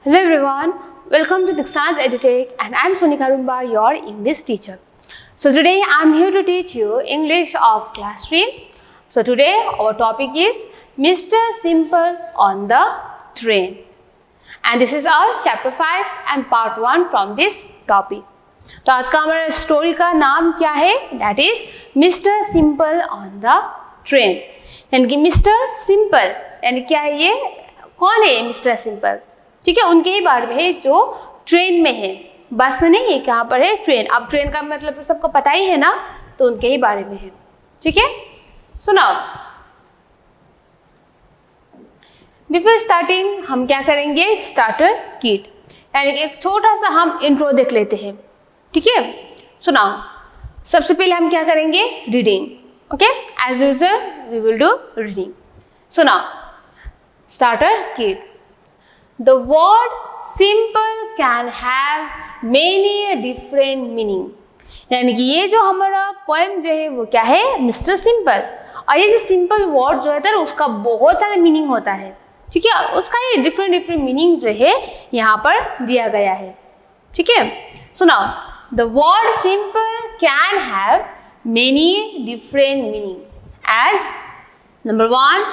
Hello everyone, welcome to Dikshan's EduTech and I am Sonika Rumba, your English teacher. So today I am here to teach you English of class 3. So today our topic is Mr. Simple on the train. And this is our chapter 5 and part 1 from this topic. तो आज का हमारा story का नाम क्या है? That is Mr. Simple on the train. यानी कि मिस्टर सिंपल यानी क्या है ये? कौन है मिस्टर सिंपल? ठीक है, उनके ही बारे में है जो ट्रेन में है, बस में नहीं है, कहाँ पर है? ट्रेन। अब ट्रेन का मतलब तो सबको पता ही है ना, तो उनके ही बारे में है। ठीक है, सुनाओ। बिफोर स्टार्टिंग हम क्या करेंगे? स्टार्टर किट यानी कि एक छोटा सा हम इंट्रो देख लेते हैं। ठीक है, सुनाओ। सबसे पहले हम क्या करेंगे? Reading. Okay, as usual we will do reading. सुनाओ। Starter kit. The word simple can have many different meaning. यानी कि ये जो हमारा पोएम जो है वो क्या है? Mister simple. और ये जो सिंपल वर्ड जो है उसका बहुत सारा मीनिंग होता है। ठीक है, उसका ये डिफरेंट मीनिंग जो है यहाँ पर दिया गया है। ठीक है, सुनाओ। The word simple can have many different meaning. As number 1,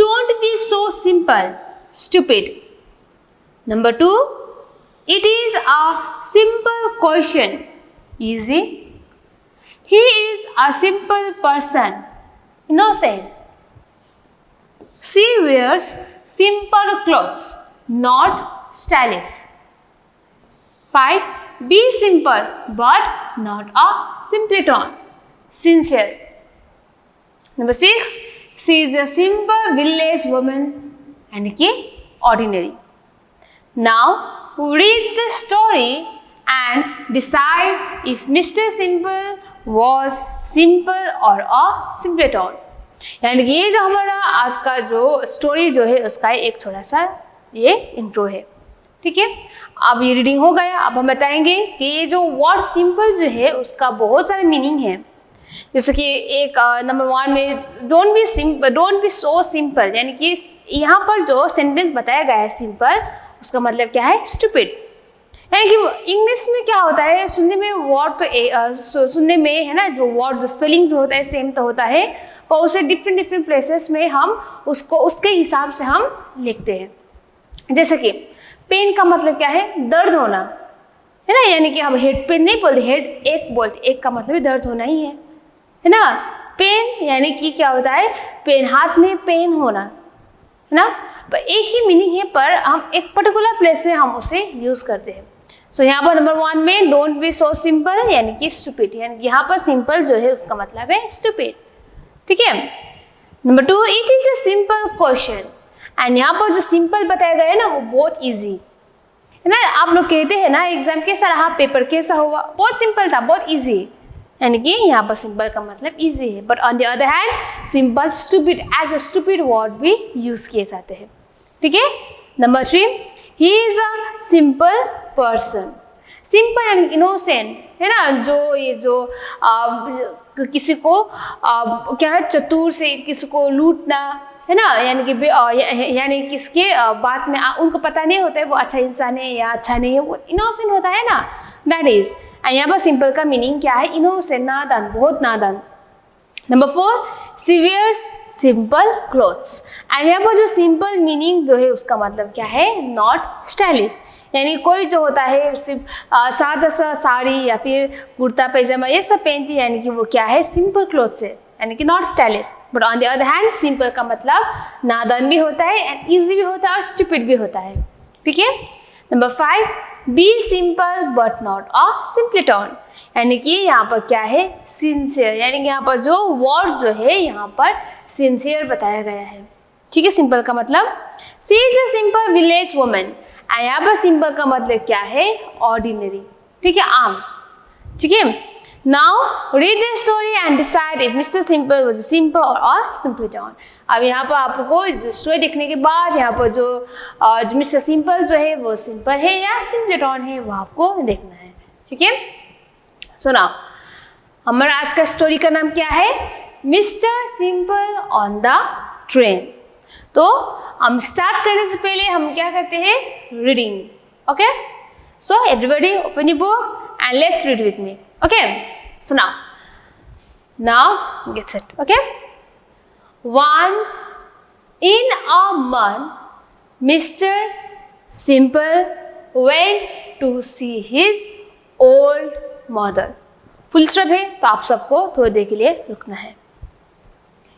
don't be so simple, stupid. Number 2, it is a simple question, easy. He is a simple person, innocent. She wears simple clothes, not stylish. 5, be simple but not a simpleton, sincere. Number 6, she is a simple village woman and ordinary. Now read the story and decide if Mr. Simple was simple or a simpleton. यानी ये जो हमारा आज का जो story जो है उसका एक छोटा सा ये इंट्रो है। ठीक है, अब ये रीडिंग हो गया। अब हम बताएंगे कि ये जो वर्ड सिंपल जो है उसका बहुत सारे मीनिंग है। जैसे कि एक नंबर 1 में डोंट बी सो सिंपल, यानी कि यहाँ पर जो सेंटेंस बताया गया है सिंपल, उसका मतलब क्या है? स्टूपिड। यानी कि इंग्लिश में क्या होता है, सुनने में वर्ड तो सुनने में है ना, जो वर्ड स्पेलिंग जो होता है सेम तो होता है, पर उसे डिफरेंट प्लेसेस में हम उसको उसके हिसाब से हम लिखते हैं। जैसे कि पेन का मतलब क्या है? दर्द होना, है ना। यानी कि हम हेड पेन नहीं बोलते, हेड एक बोलते, एक का मतलब भी दर्द होना ही है ना। पेन यानी कि क्या होता है? पेन, हाथ में पेन होना, है ना। पर एक ही मीनिंग है, पर हम एक पर्टिकुलर प्लेस में हम उसे यूज करते हैं। सो यहाँ पर नंबर 1 में डोंट बी सो सिंपल यानी कि स्टूपिड, यानी कि यहाँ पर सिंपल जो है उसका मतलब है स्टूपिड। ठीक है। Number 2, it is a simple question. And यहाँ पर जो सिंपल बताया गया है ना वो बहुत ईजी है ना। आप लोग कहते हैं ना एग्जाम कैसा रहा, पेपर कैसा हुआ? बहुत सिंपल था, बहुत ईजी। यानी कि यहाँ पर सिंपल का मतलब इजी है। But on the other hand simple stupid as a stupid word भी यूज किए जाते हैं। ठीक है। Number 3, he is a simple person. Simple यानी इनोसेंट, है ना। जो ये जो किसी को क्या है, चतुर से किसी को लूटना, है ना। यानी कि यानी किसके बात में उनको पता नहीं होता है वो अच्छा इंसान है या अच्छा नहीं है, वो इनोसेंट होता है ना, दैट इज। यहाँ पर सिंपल का मीनिंग क्या है? इनोसेंट, नादान, बहुत नादान। Number 4, she wears simple clothes. And यहाँ पर जो सिंपल मीनिंग जो है उसका मतलब क्या है? Not stylish. यानी कोई जो होता है सिर्फ सादा सा साड़ी या फिर कुर्ता पैजामा ये सब पहनती है, यानी कि वो क्या है? सिंपल क्लोथ्स है, यानी कि not stylish. But on the other hand simple का मतलब नादान भी होता है एंड ईजी भी होता है और स्टूपिड भी होता है। ठीक है। Number 5, be simple but not a simpleton. यानी कि यहाँ पर क्या है? सिंसियर। यानी कि यहाँ पर जो वर्ड जो है यहाँ पर सिंसियर बताया गया है। ठीक है। सिंपल का मतलब she is a simple village woman. यहाँ पर सिंपल का मतलब क्या है? ऑर्डिनरी। ठीक है, आम। ठीक है। Now read the story and decide if mister Simple was simple और सिंपलीटन। अब यहाँ पर आपको स्टोरी देखने के बाद यहाँ पर जो मिस्टर सिंपल जो है वो सिंपल है या सिंपलीटन है वो आपको देखना है। ठीक है, सुनाओ। हमारा आज का स्टोरी का नाम क्या है? Mister simple on the train. तो हम स्टार्ट करने से पहले हम क्या करते हैं? Reading. Okay? So everybody open your book and let's read with me. Okay? So now get set. Okay? Once in a month, Mr. Simple went to see his old mother. Full stop है तो आप सबको थोड़ी देर के लिए रुकना है.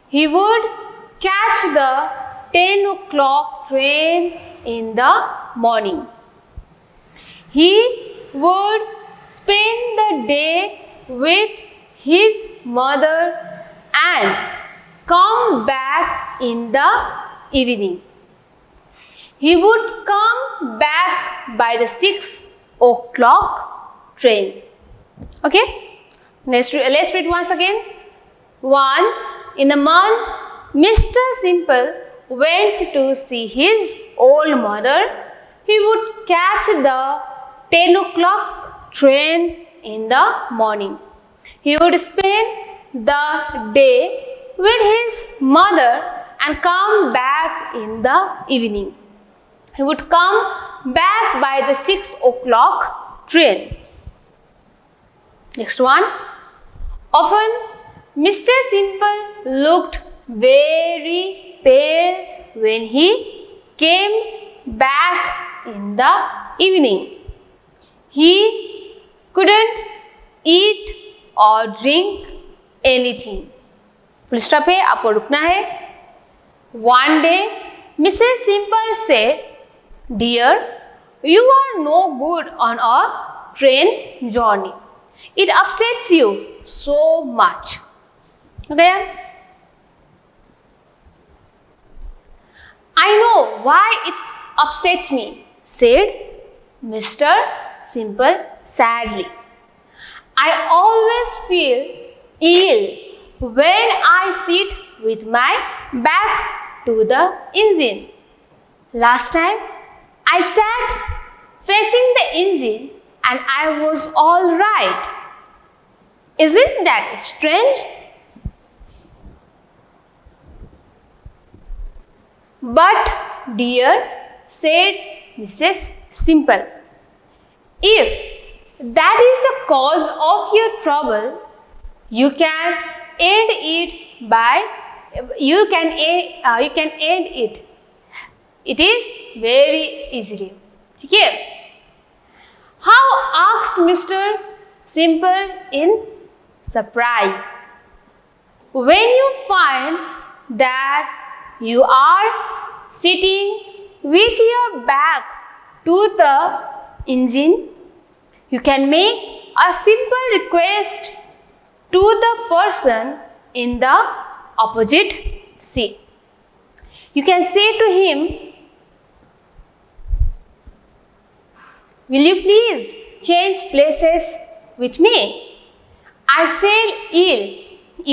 He would catch the 10 o'clock train in the morning. He would spend the day with his mother and come back in the evening. He would come back by the 6 o'clock train. Okay? Let's read once again. Once in a month, Mr. Simple went to see his old mother. He would catch the 10 o'clock train in the morning. He would spend the day with his mother and come back in the evening. He would come back by the 6 o'clock train. Next one. Often, Mr. Simple looked very pale when he came back in the evening. He couldn't eat or drink anything. Full stop है, आपको रुकना है. One day, Mrs. Simple said, "Dear, you are no good on a train journey. It upsets you so much." Okay? "I know why it upsets me," said Mr. Simple sadly. "I always feel ill when I sit with my back to the engine. Last time I sat facing the engine and I was all right. Isn't that strange?" "But dear," said Mrs. Simple, "if that is the cause of your trouble, you can end it It is very easily." ठीक है? How? asked Mr. Simple in surprise. "When you find that you are sitting with your back to the engine, you can make a simple request to the person in the opposite seat. You can say to him, 'Will you please change places with me? I feel ill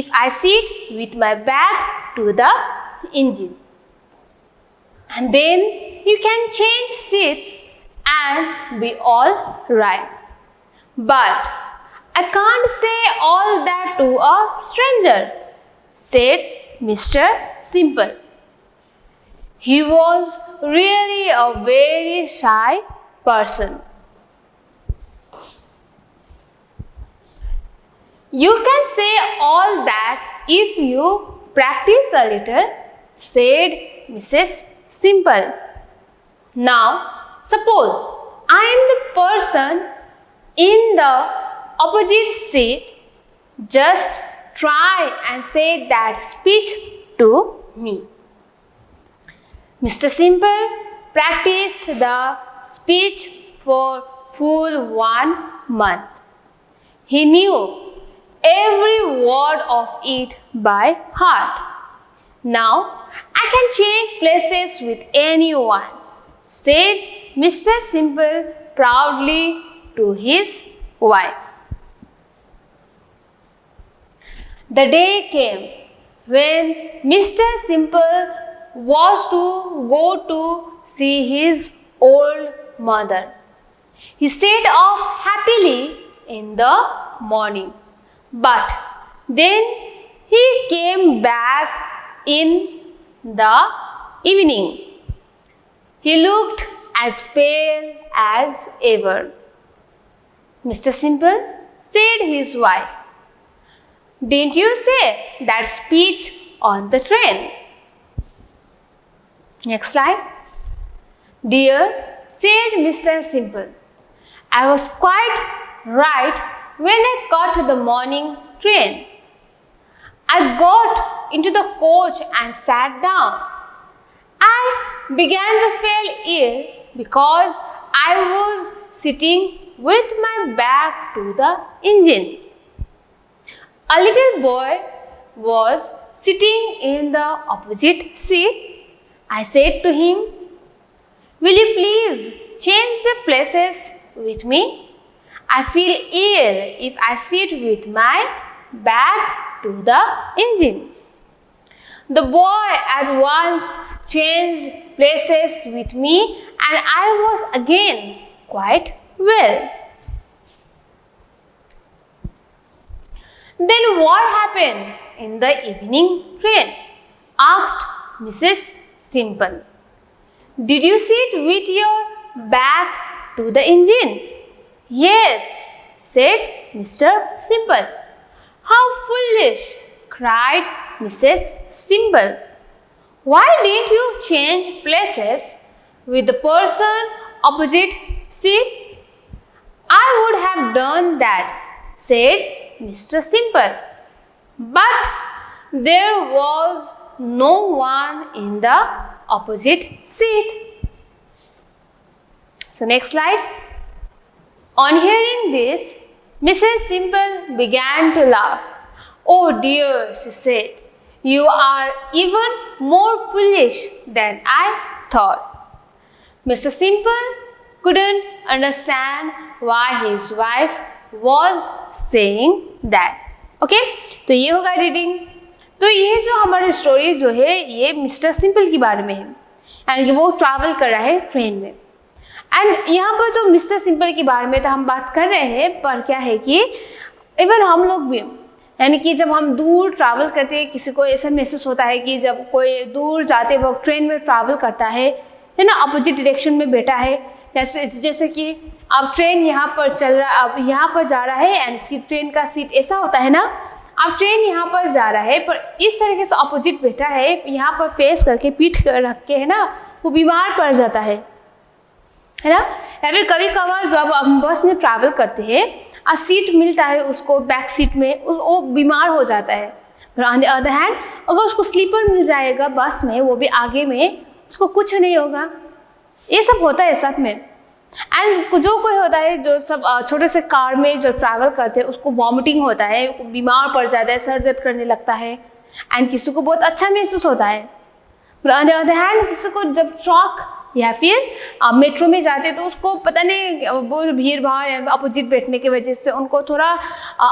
if I sit with my back to the engine.' And then you can change seats and be all right. But I can't say all that to a stranger," said Mr. Simple. He was really a very shy person. "You can say all that if you practice a little," said Mrs. Simple. "Now, suppose I am the person in the opposite seat. Just try and say that speech to me." Mr. Simple practiced the speech for full 1 month. He knew every word of it by heart. "Now I can change places with anyone," said Mr. Simple proudly to his wife. The day came when Mr. Simple was to go to see his old mother. He set off happily in the morning, but then he came back in the evening. He looked as pale as ever. Mr. Simple, said his wife, didn't you say that speech on the train? Next slide. Dear, said Mr. Simple, I was quite right when I caught the morning train. I got into the coach and sat down. I began to feel ill because I was sitting with my back to the engine. A little boy was sitting in the opposite seat. I said to him, will you please change the places with me? I feel ill if I sit with my back to the engine. The boy at once changed places with me and I was again quite well. Then what happened in the evening train? Asked Mrs. Simple. Did you sit with your back to the engine? Yes, said Mr. Simple. How foolish, cried Mrs. Simple. Why didn't you change places with the person opposite seat? I would have done that, said Mr. Simple. But there was no one in the opposite seat. So next slide. On hearing this, Mrs. Simple began to laugh. Oh dear, she said, you are even more foolish than I thought. Mr. Simple couldn't understand why his wife was saying that. Okay, तो ये होगा reading. तो ये जो हमारी story जो है ये मिस्टर सिंपल के बारे में है, यानी कि वो ट्रैवल कर रहा है ट्रेन में. एंड यहाँ पर जो मिस्टर सिंपल के बारे में तो हम बात कर रहे हैं, पर क्या है कि इवन हम लोग भी, यानी कि जब हम दूर ट्रैवल करते हैं किसी को ऐसा महसूस होता है कि जब कोई दूर जाते वक्त ट्रेन में ट्रैवल करता है ना, अपोजिट डायरेक्शन में बैठा है, जैसे कि अब ट्रेन यहाँ पर चल रहा, अब यहाँ पर जा रहा है एंड ट्रेन का सीट ऐसा होता है ना, अब ट्रेन यहाँ पर जा रहा है पर इस तरीके से अपोजिट बैठा है, यहाँ पर फेस करके पीठ रख के है ना, वो बीमार पड़ जाता है ना. या फिर कभी कभार जब हम बस में ट्रैवल करते हैं और सीट मिलता है उसको बैक सीट में, वो बीमार हो जाता है. ऑन द अदर हैंड अगर उसको स्लीपर मिल जाएगा बस में, वो भी आगे में, उसको कुछ नहीं होगा. ये सब होता है साथ में. एंड जो कोई होता है जो सब छोटे से कार में जो ट्रैवल करते हैं उसको वॉमिटिंग होता है, बीमार पड़ जाता है, सर दर्द करने लगता है, एंड किसी को बहुत अच्छा महसूस होता है. ऑन द अदर हैंड किसी को जब ट्रक या फिर मेट्रो में जाते तो उसको पता नहीं वो भीड़ भाड़ या अपोजिट बैठने की वजह से उनको थोड़ा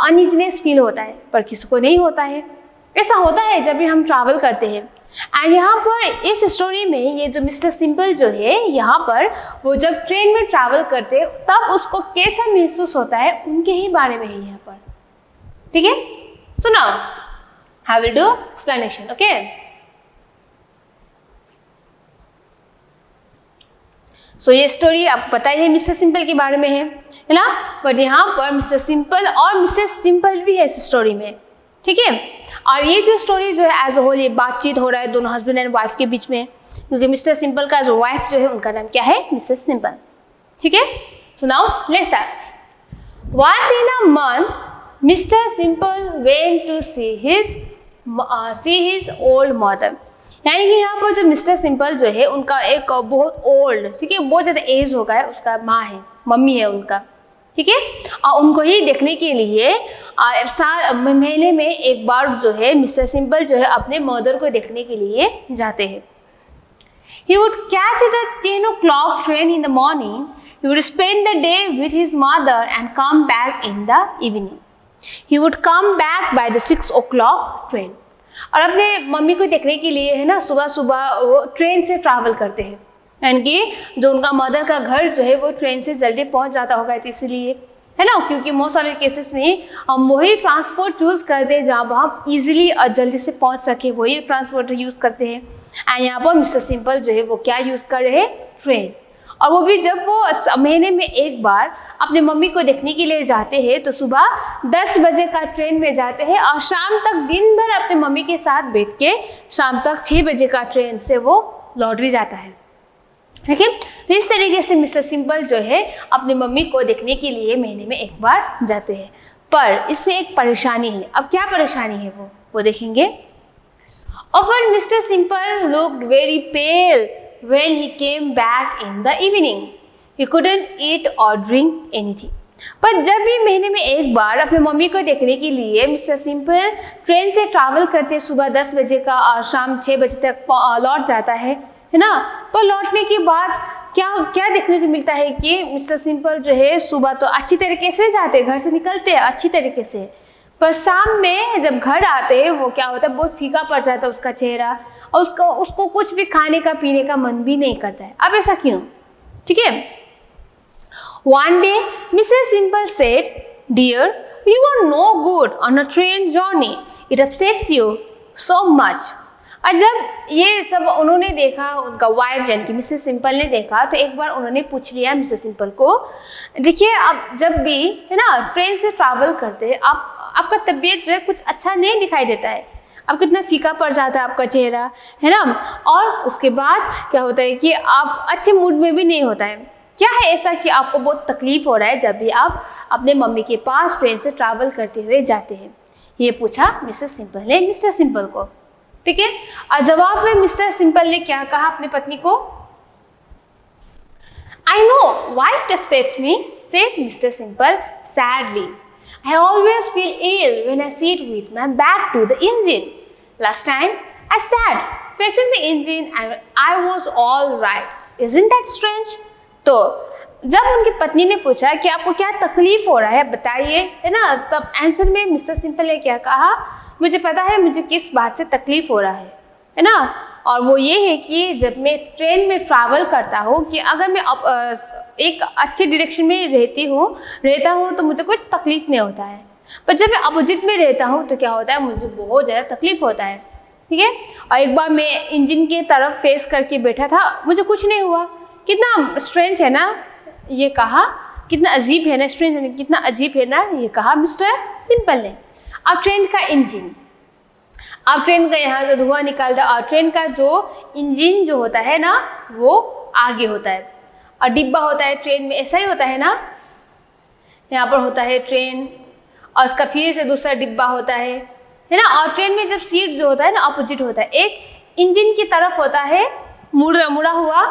अनइजीनेस फील होता है, पर किसी को नहीं होता है. ऐसा होता है जब भी हम ट्रैवल करते हैं. एंड यहाँ पर इस स्टोरी में ये जो मिस्टर सिंपल जो है यहाँ पर वो जब ट्रेन में ट्रैवल करते तब उसको कैसा महसूस होता है उनके ही बारे में है यहाँ पर. ठीक है, so now I will do explanation. Okay, so ये स्टोरी आपको पता ही है मिस्टर सिंपल के बारे में है ना, बट यहाँ पर मिस्टर सिंपल और मिसेस सिंपल भी है इस स्टोरी में. ठीक है, और ये जो स्टोरी जो है एज अ होल ये बातचीत हो रहा है दोनों हस्बैंड एंड वाइफ के बीच में, क्योंकि मिस्टर सिंपल का जो वाइफ जो है उनका नाम क्या है, मिसेस सिंपल. ठीक है, so now let's start. Once in a month Mr Simple went to see his old mother. यानी कि यहाँ पर जो मिस्टर सिंपल जो है उनका एक बहुत ओल्ड, ठीक है, बहुत ज़्यादा एज हो गया है, उसका माँ है, मम्मी है उनका. ठीक है, और उनको ही देखने के लिए महीने में एक बार जो है मिस्टर सिंपल जो है अपने मदर को देखने के लिए जाते हैं. He would catch the 10 o'clock train in the morning. He would spend the day with his mother and come back in the evening. He would come back by the 6 o'clock train. और अपने mummy को देखने के लिए है ना सुबह सुबह वो ट्रेन से ट्रैवल करते हैं, यानी कि जो उनका मदर का घर जो है वो ट्रेन से जल्दी पहुंच जाता होगा इसलिए, है ना, क्योंकि मोस्ट सारे केसेस में हम वही ट्रांसपोर्ट यूज़ करते हैं जहाँ पर हम इजीली और जल्दी से पहुंच सके, वही ट्रांसपोर्ट यूज़ करते हैं. एंड यहाँ पर मिस्टर सिंपल जो है वो क्या यूज़ कर रहे हैं, ट्रेन. और वो भी जब वो महीने में एक बार अपने मम्मी को देखने के लिए जाते हैं तो सुबह 10 बजे का ट्रेन में जाते हैं और शाम तक दिन भर अपने मम्मी के साथ बैठ के शाम तक 6 बजे का ट्रेन से वो लौट भी जाता है। ठीक है, तो इस तरीके से मिस्टर सिंपल जो है अपनी मम्मी को देखने के लिए महीने में एक बार जाते हैं। पर इसमें एक परेशानी है। अब क्या परेशानी है वो देखेंगे। Often Mr. Simple looked very pale when he came back in the evening. He couldn't eat or drink anything. पर जब भी महीने में एक बार अपने मम्मी को देखने के लिए मिस्टर सिंपल ट्रेन से ट्रैवल करते सुबह 10 बजे का और शाम 6 बजे तक लौट जाता है ना। पर लौटने के बाद क्या देखने को मिलता है कि मिस्टर सिंपल जो है सुबह तो अच्छी तरीके से जाते, घर से निकलते हैं अच्छी तरीके से, पर शाम में जब घर आते हैं वो क्या होता है, बहुत फीका पड़ जाता है उसका चेहरा और उसको कुछ भी खाने का पीने का मन भी नहीं करता है। अब ऐसा क्यों? ठीक है। One day, Mrs. Simple said, "Dear, you are no good on a train journey. It upsets you so much." और जब ये सब उन्होंने देखा, उनका वाइफ यानी कि मिसेस सिंपल ने देखा, तो एक बार उन्होंने पूछ लिया मिसेस सिंपल को, देखिए आप जब भी है ना ट्रेन से ट्रैवल करते हैं आपका तबीयत जो है कुछ अच्छा नहीं दिखाई देता है, अब कितना फीका पड़ जाता है आपका चेहरा, है ना, और उसके बाद क्या होता है कि आप अच्छे मूड में भी नहीं होता है। क्या है ऐसा कि आपको बहुत तकलीफ हो रहा है जब भी आप अपने मम्मी के पास ट्रेन से ट्रैवल करते हुए जाते हैं? ये पूछा मिसेस सिंपल ने मिस्टर सिंपल को। ठीक है, और जवाब में मिस्टर सिंपल ने क्या कहा अपनी पत्नी को? I know why it upsets me, said Mr. Simple sadly. I always feel ill when I sit with my back to the engine. Last time I sat facing the engine and I was all right. Isn't that strange? तो जब उनकी पत्नी ने पूछा कि आपको क्या तकलीफ हो रहा है बताइए, है ना, तब आंसर में मिस्टर सिंपल ने क्या कहा, मुझे पता है मुझे किस बात से तकलीफ हो रहा है ना, और वो ये है कि जब मैं ट्रेन में ट्रैवल करता हूँ कि अगर मैं एक अच्छे डायरेक्शन में रहता हूँ तो मुझे कोई तकलीफ नहीं होता है, पर जब मैं अपोजिट में रहता हूँ तो क्या होता है, मुझे बहुत ज़्यादा तकलीफ होता है। ठीक है, और एक बार मैं इंजन की तरफ फेस करके बैठा था, मुझे कुछ नहीं हुआ। कितना स्ट्रेंज है ना, ये कहा, कितना अजीब है ना, स्ट्रेंज कितना अजीब है ना, ये कहा मिस्टर सिंपल ने। अब ट्रेन का इंजन, अब ट्रेन का यहाँ से धुआं निकालता है और ट्रेन का जो इंजन जो होता है ना वो आगे होता है और डिब्बा होता है ट्रेन में, ऐसा ही होता है ना, यहाँ पर होता है ट्रेन और उसका फिर से दूसरा डिब्बा होता है ना, और ट्रेन में जब सीट जो होता है ना अपोजिट होता है, एक इंजन की तरफ होता है मुड़ा हुआ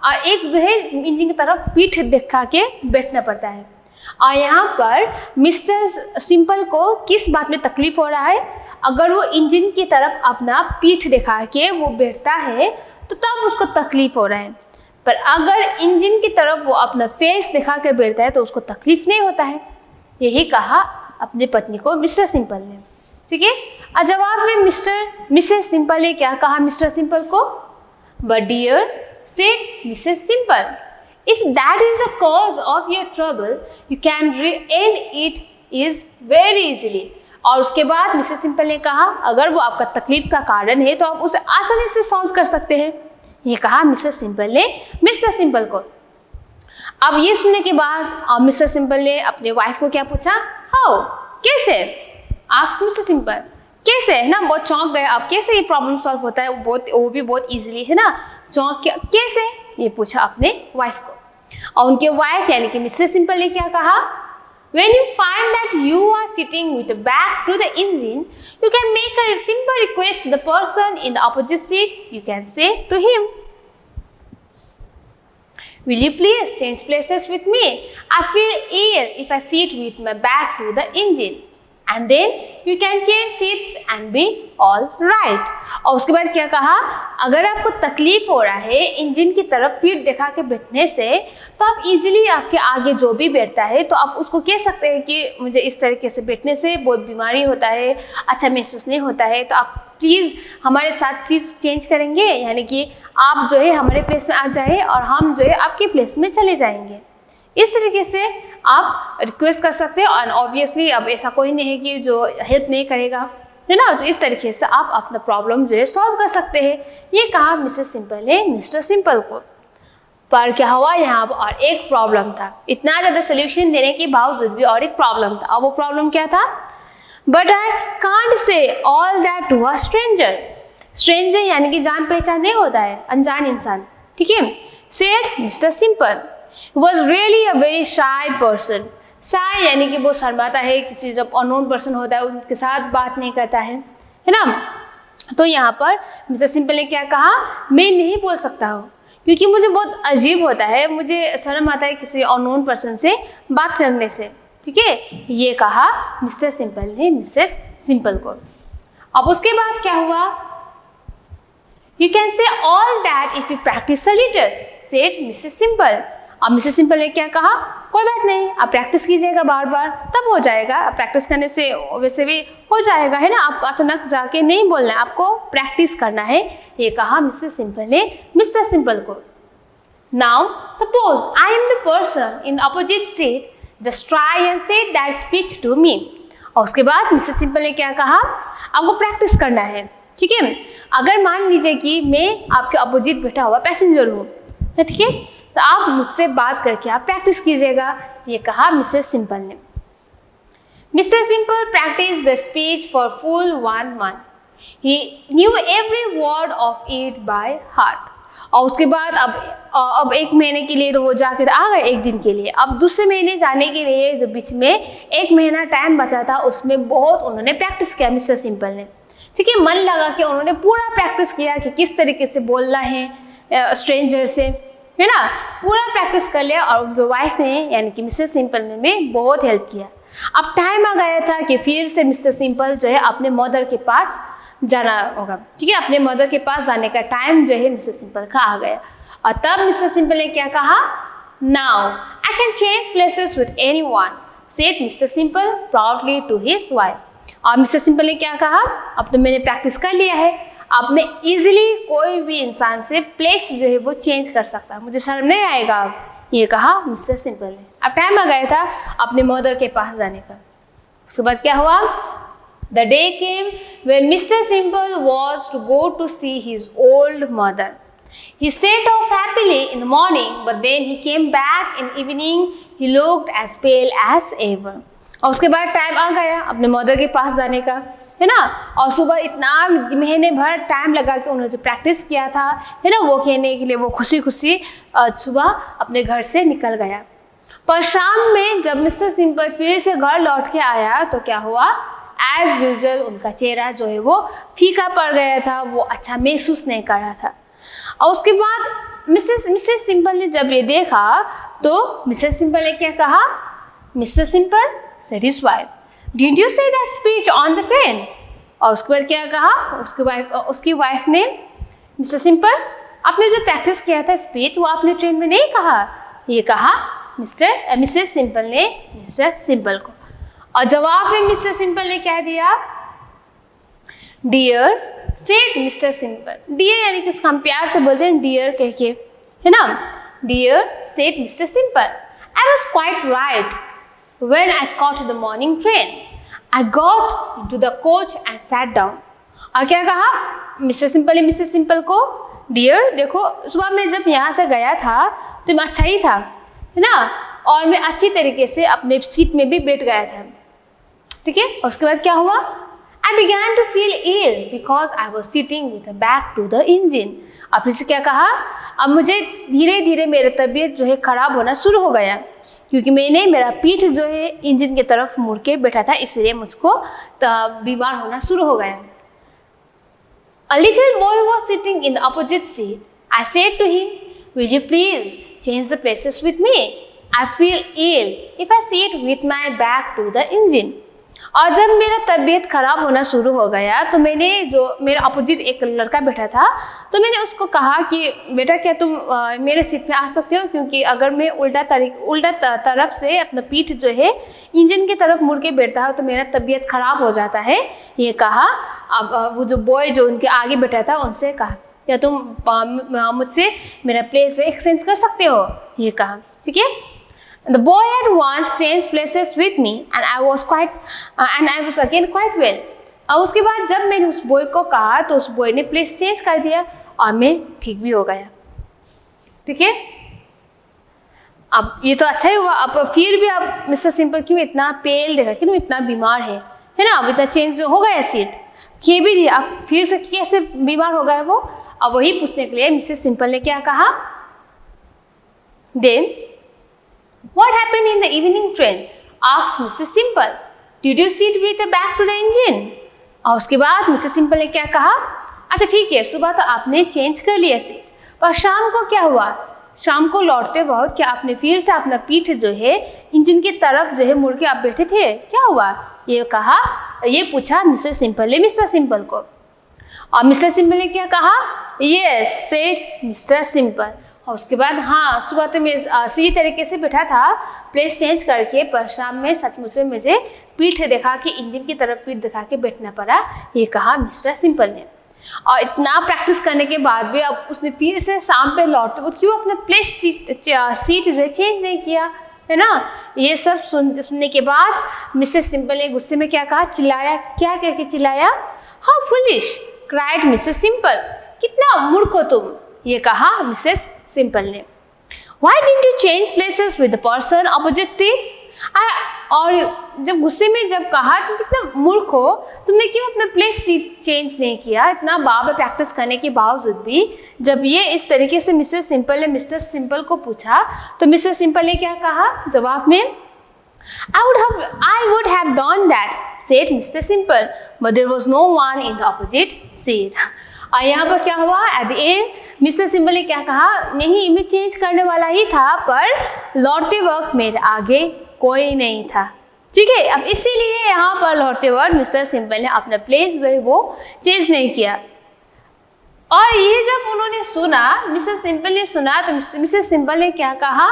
और एक जो है इंजन की तरफ पीठ दिखा के बैठना पड़ता है। और यहाँ पर मिस्टर सिंपल को किस बात में तकलीफ हो रहा है, अगर वो इंजन की तरफ अपना पीठ दिखा के वो बैठता है तो तब उसको तकलीफ हो रहा है, पर अगर इंजन की तरफ वो अपना फेस दिखा के बैठता है तो उसको तकलीफ नहीं होता है। यही कहा अपनी पत्नी को मिस्टर सिंपल ने। ठीक है, और जवाब में मिसेस सिंपल ने क्या कहा मिस्टर सिंपल को? But dear, said Mrs. Simple, if that is the cause of your trouble, you can end it is very easily. और उसके बाद मिसेस सिंपल ने कहा अगर वो आपका तकलीफ का कारण है तो आप उसे आसानी से सॉल्व कर सकते हैं। ये कहा मिसेस सिंपल ने मिस्टर सिंपल को। अब ये सुनने के बाद मिस्टर सिंपल ने अपने वाइफ को क्या पूछा? हाउ, कैसे? आस्क्ड मिस्टर सिंपल, कैसे, है ना, बहुत चौंक गए आप, कैसे ये प्रॉब्लम सॉल्व होता है, वो भी बहुत इजीली, है ना, चौंक के कैसे, ये पूछा अपने वाइफ को। और उनके वाइफ यानी कि मिसेस सिंपल ने क्या कहा? When you find that you are sitting with the back to the engine, you can make a simple request to the person in the opposite seat. You can say to him, "Will you please change places with me? I feel ill if I sit with my back to the engine." And then you can change seats and be all right. और उसके बाद क्या कहा? अगर आपको तकलीफ हो रहा है इंजन की तरफ पीठ दिखा के बैठने से, तो आप इजीली आपके आगे जो भी बैठता है तो आप उसको कह सकते हैं कि मुझे इस तरीके से बैठने से बहुत बीमारी होता है, अच्छा महसूस नहीं होता है, तो आप प्लीज़ हमारे साथ सीट चेंज करेंगे, यानी कि आप जो है हमारे प्लेस में आ जाए और हम जो है आपके प्लेस में चले जाएंगे। इस तरीके से आप रिक्वेस्ट कर सकते हैं और ऑब्वियसली अब ऐसा कोई नहीं है कि जो हेल्प नहीं करेगा, है ना, तो इस तरीके से आप अपना प्रॉब्लम जो है सॉल्व कर सकते हैं। ये कहा मिसेस सिंपल ने मिस्टर सिंपल को। पर क्या हुआ यहाँ पर और एक प्रॉब्लम था, इतना ज़्यादा सोल्यूशन देने के बावजूद भी और एक प्रॉब्लम था। और वो प्रॉब्लम क्या था? But I can't say all that to a stranger. Stranger यानी कि जान पहचान नहीं होता है, अनजान इंसान, ठीक है। Said mister Simple was really a very shy person. Shy यानी कि वो शर्माता है, किसी जब अननोन पर्सन होता है उनके साथ बात नहीं करता है ना। तो यहाँ पर मिस्टर सिंपल ने क्या कहा, मैं नहीं बोल सकता हूँ क्योंकि मुझे बहुत अजीब होता है, मुझे शर्म आता है किसी अननोन पर्सन से बात करने से, ठीक है। ये कहा मिस्टर सिंपल ने मिसेस सिंपल को। अब उसके बाद क्या हुआ? You can say all that if you practice a little, said Mrs simple. अब मिसेस सिंपल ने क्या कहा, कोई बात नहीं, आप प्रैक्टिस कीजिएगा बार बार, तब हो जाएगा। आप प्रैक्टिस करने से वैसे भी हो जाएगा, है ना। आपको अचानक जाके नहीं बोलना है, आपको प्रैक्टिस करना है, ये कहा मिसेस सिंपल ने मिस्टर सिंपल को। Now suppose I am the person in opposite seat, just try and say that speech to me. और उसके बाद मिसेस सिंपल ने क्या कहा, आपको प्रैक्टिस करना है, ठीक है। अगर मान लीजिए कि मैं आपके अपोजिट बैठा हुआ पैसेंजर हूँ, ठीक है, तो आप मुझसे बात करके आप प्रैक्टिस कीजिएगा, ये कहा मिसेस सिंपल ने। Mr simple practice the speech for full 1 month. He knew every word of it by heart. और उसके बाद अब 1 महीने के लिए तो वो जाके आ गए, 1 दिन के लिए। अब दूसरे महीने जाने के लिए जो बीच में 1 महीना टाइम बचा था, उसमें बहुत उन्होंने प्रैक्टिस किया मिस्टर सिंपल ने, ठीक है। मन लगा के उन्होंने पूरा प्रैक्टिस किया कि किस तरीके से बोलना है स्ट्रेंजर से, है ना। पूरा प्रैक्टिस कर लिया और उनके वाइफ ने यानी कि मिसेस सिंपल ने बहुत हेल्प किया। अब टाइम आ गया था कि फिर से मिस्टर सिंपल जो है अपने मदर के पास जाना होगा, ठीक है। अपने मदर के पास जाने का टाइम जो है मिस्टर सिंपल का आ गया। और तब मिस्टर सिंपल ने क्या कहा, now I can change places with anyone, said mister Simple proudly to his wife. और मिस्टर सिंपल ने क्या कहा, अब तो मैंने प्रैक्टिस कर लिया है, अब मैं इजीली कोई भी इंसान से प्लेस जो है वो चेंज कर सकता, मुझे शर्म नहीं आएगा, ये कहा मिस्टर सिंपल ने। अब टाइम आ गया था अपने मदर के पास जाने का। उसके बाद क्या हुआ, the day came when Mr Simple was to go to see his old mother. He set off happily in the morning, but then he came back in evening. He looked as pale as ever. और उसके बाद time आ गया अपने mother के पास जाने का, है ना। और सुबह इतना महीने भर टाइम लगा के उन्होंने जो प्रैक्टिस किया था, है ना, वो खेलने के लिए वो खुशी खुशी सुबह अपने घर से निकल गया। पर शाम में जब मिस्टर सिंपल फिर से घर लौट के आया तो क्या हुआ, एज यूजुअल उनका चेहरा जो है वो फीका पड़ गया था, वो अच्छा महसूस नहीं कर रहा था। और उसके बाद मिसेस सिंपल ने जब ये देखा तो मिसेस सिंपल ने क्या कहा, Mr simple said his wife, didn't you से that speech on the train. और उसके बाद क्या कहा, उसकी वाइफ ने, मिस्टर सिंपल आपने जो प्रैक्टिस किया था स्पीच वो आपने ट्रेन में नहीं कहा, ये कहा मिसेस सिंपल ने मिस्टर सिंपल को। और जवाब में मिस्टर सिंपल ने क्या दिया, dear said mister Simple. Dear यानी कि उसको हम प्यार से बोलते हैं डियर कह के, है ना। Dear said mister Simple, I was quite right when I caught the morning train, I got into the coach and sat down. और क्या कहा मिस्टर सिंपल ने मिस्टर सिंपल को, डियर देखो सुबह मैं जब यहाँ से गया था तो मैं अच्छा ही था, है ना, और मैं अच्छी तरीके से अपने सीट में भी बैठ गया था, ठीक है। उसके बाद क्या हुआ, I began to feel ill because I was sitting with a back to the engine. अब फिर से क्या कहा, अब मुझे धीरे धीरे मेरा तबीयत जो है खराब होना शुरू हो गया क्योंकि मैंने मेरा पीठ जो है इंजन की तरफ मुड़ के बैठा था, इसलिए मुझको बीमार होना शुरू हो गया। A little boy was sitting in the opposite seat. I said to him, will you please change the places with me? I feel ill if I sit with my back to the engine. और जब मेरा तबीयत खराब होना शुरू हो गया तो मैंने, जो मेरा अपोजिट एक लड़का बैठा था, तो मैंने उसको कहा कि बेटा क्या तुम मेरे सीट में आ सकते हो, क्योंकि अगर मैं उल्टा तरफ से अपना पीठ जो है इंजन की तरफ मुड़ के बैठता है तो मेरा तबीयत खराब हो जाता है, ये कहा। अब वो जो बॉय जो उनके आगे बैठा था उनसे कहा, क्या तुम मुझसे मेरा प्लेस एक्सचेंज कर सकते हो, ये कहा, ठीक है। The boy at once changed places with me and I was again quite well. और उसके बाद जब मैंने उस बॉय को कहा तो उस बॉय ने प्लेस चेंज कर दिया और मैं ठीक भी हो गया, ठीक है। अब ये तो अच्छा ही हुआ, अब फिर भी अब मिस्टर सिंपल क्यों इतना पेल देखा, क्यों इतना बीमार है ना, अब इतना चेंज हो गया सीट, ये भी अब फिर से कैसे बीमार हो गया वो। अब वही पूछने के लिए मिसेस सिंपल ने क्या कहा, then what happened in the evening train, asked Mrs Simple, did you sit with the back to the engine. और उसके बाद मिसेस सिंपल ने क्या कहा, अच्छा ठीक है, सुबह तो आपने चेंज कर लिया सीट, पर शाम को क्या हुआ, शाम को लौटते वक्त क्या आपने फिर से अपना पीठ जो है इंजन की तरफ जो है मुड़ के आप बैठे थे, क्या हुआ, ये कहा, ये पूछा मिसेस सिंपल ने मिस्टर सिंपल को। और मिस्टर सिंपल ने क्या कहा, यस सेड मिस्टर सिंपल। और उसके बाद हाँ, सुबह तो मैं सही तरीके से बैठा था प्लेस चेंज करके, पर शाम में सचमुच में मुझे पीठ दिखा के इंजन की तरफ पीठ दिखा के बैठना पड़ा, ये कहा मिस्टर सिंपल ने। और इतना प्रैक्टिस करने के बाद भी अब उसने फिर से शाम पे लौटते वो क्यों अपना प्लेस सीट जो है चेंज नहीं किया, है ना। ये सब सुनने के बाद मिसेस सिंपल ने गुस्से में क्या कहा, चिल्लाया, क्या करके चिल्लाया, how foolish cried Mrs simple, कितना मूर्ख हो तुम, ये कहा मिसेस सिंपल ने। Why didn't you change places with the person opposite seat, और जब गुस्से में जब कहा कि कितना मूर्ख हो, तुमने क्यों अपना प्लेस सीट चेंज नहीं किया, इतना बार प्रैक्टिस करने के बावजूद भी। जब ये इस तरीके से मिसेस सिंपल ने मिस्टर सिंपल को पूछा तो मिसेस सिंपल ने क्या कहा जवाब में, I would have done that, said Mr. Simple, but there was no one in the opposite seat. और यहाँ पर क्या हुआ, at the end mister Simple ने क्या कहा, नहीं मैं चेंज करने वाला ही था, पर लौटते वक्त मेरे आगे कोई नहीं था, ठीक है। अब इसीलिए यहाँ पर लौटते वक्त मिस्टर सिंपल ने अपना प्लेस जो है वो चेंज नहीं किया। और ये जब उन्होंने सुना, मिस्टर सिंपल ने सुना, तो मिस्टर सिंपल ने क्या कहा,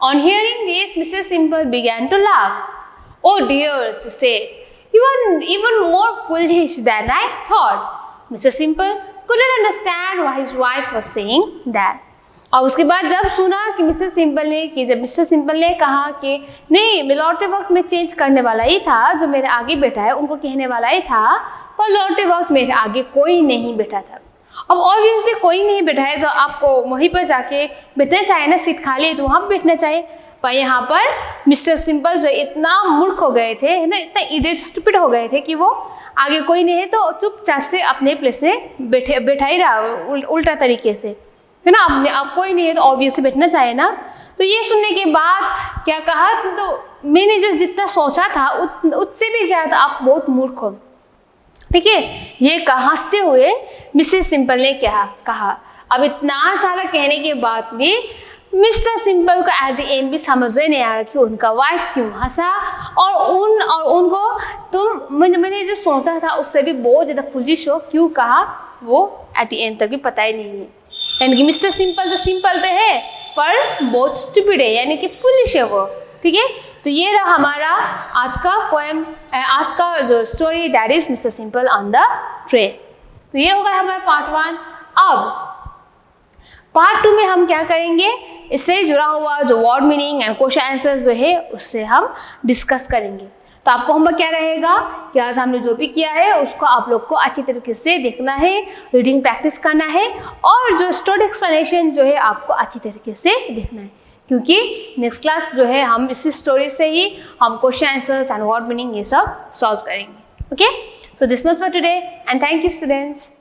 on hearing this Mrs. Simple began to laugh. Oh dear, she said, you are even more foolish than I thought. Mr. Simple couldn't understand why his wife was saying that. और उसके बाद जब सुना कि Mrs Simple ने जब mister Simple ने कहा कि नहीं मैं लौटते वक्त मैं चेंज करने वाला ही था, जो मेरे आगे बैठा है उनको कहने वाला ही था, पर लौटते वक्त मेरे आगे कोई नहीं बैठा था। अब ऑब्वियसली कोई नहीं बैठा है तो आपको वहीं पर जाके बैठना चाहिए ना, सीट खाली है तो वहाँ पर बैठना चाहिए। पर यहाँ पर मिस्टर सिंपल जो इतना मूर्ख हो गए थे, है ना, इतना इडियट स्टूपिड हो गए थे कि वो आगे कोई नहीं है तो चुपचाप से अपने प्लेस में बैठा ही रहा उल्टा तरीके से, है ना। अब कोई नहीं है तो ऑब्वियसली बैठना चाहिए ना। तो ये सुनने के बाद क्या कहा, तो मैंने जो जितना सोचा था उससे भी ज़्यादा आप बहुत मूर्ख हो, ठीक है। ये हंसते हुए मिसेस सिंपल ने क्या कहा। अब इतना सारा कहने के बाद भी मिस्टर सिंपल को एट द एंड भी समझ नहीं आ रहा कि उनका वाइफ क्यों हंसा, और उनको मैंने जो सोचा था उससे भी बहुत ज़्यादा फुलिश हो क्यों कहा, वो एट द एंड तक भी पता ही नहीं है। यानी कि मिस्टर सिंपल तो है पर बहुत स्टूपिड है, यानी कि फुलिश है वो, ठीक है। तो ये रहा हमारा आज का पोएम, आज का जो story, that is mister simple on the train. तो ये होगा हमारा पार्ट 1। अब पार्ट 2 में हम क्या करेंगे, इससे जुड़ा हुआ जो word meaning and question answer जो है उससे हम डिस्कस करेंगे। तो आपको होमवर्क क्या रहेगा कि आज हमने जो भी किया है उसको आप लोग को अच्छी तरीके से देखना है, रीडिंग प्रैक्टिस करना है, और जो स्टोरी एक्सप्लेनेशन जो है आपको अच्छी तरीके से देखना है, क्योंकि नेक्स्ट क्लास जो है हम इसी स्टोरी से ही हम question answers and word meaning ये सब सॉल्व करेंगे। Okay, so this much for today and thank you students.